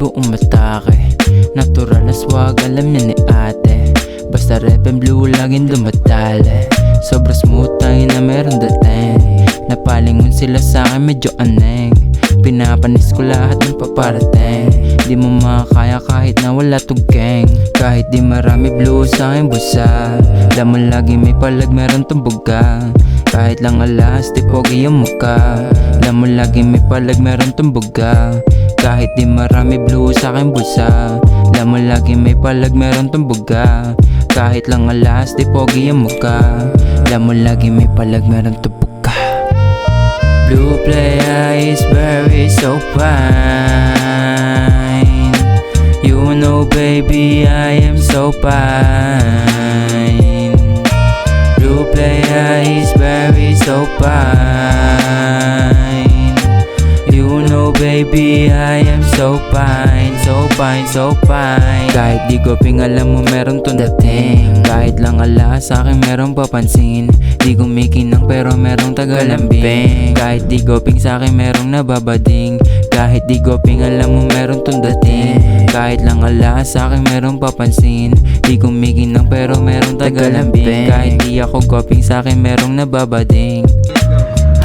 buong matake. Natural na swag, alam niya ni ate. Basta red and blue, laging dumadali. Sobrang smooth, tayo na meron dating. Napalingon sila sa'kin, medyo aneng. Pinapanis ko lahat ng paparating. Di mo makakaya kahit na wala to gang. Kahit di marami blue sa'kin busa. Alam mo lagi may palag, meron tong buga. Kahit lang alas, di pogi yung mukha. Alam mo lagi may palag, meron tong buga. Kahit di marami blue sa'kin busa. Alam mo lagi may palag, meron tong buga. Kahit lang alas, di pogi yung mukha. Alam mo lagi may palag, meron tong buga. Blue playa is very so fine. You know baby I am so fine. Blue playa is very so fine. You know baby I am so fine. So fine, so fine. Kahit di ko alam mo meron tong dating. Kahit lang ala sa'kin meron papansin. Di kumikinang pero merong tagalambing. Kahit di goping sa'kin merong nababading. Kahit di goping alam mo meron tong dating. Kahit lang ala sa'kin merong papansin. Di kumikinang pero merong tagalambing. Kahit di ako goping sa'kin merong nababading.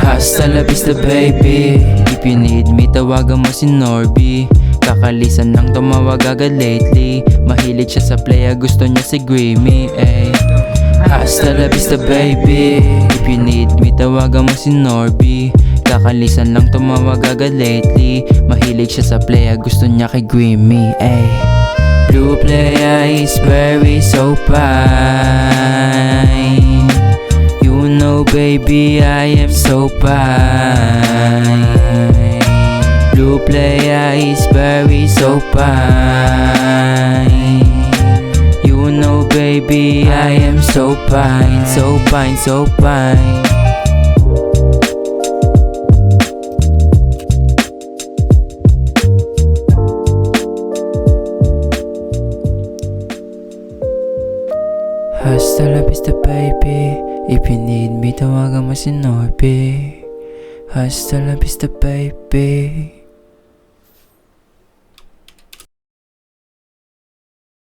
Hasta la vista baby. If you need me tawagan mo si Norby. Kakalisan lang tumawag agad lately. Mahilig siya sa playa, gusto niya si Grimmy ay. Hasta la vista baby. If you need me tawagan mo si Norby. Kakalisan lang tumawag agad lately. Mahilig siya sa playa, gusto niya kay Grimmy ay. Blue playa is very so fine. You know baby I am so fine. Blue playa is very so fine. You know baby I am so fine. So fine, so fine. Hasta la vista baby. If you need me tawagan mo si Norby. Hasta la vista baby.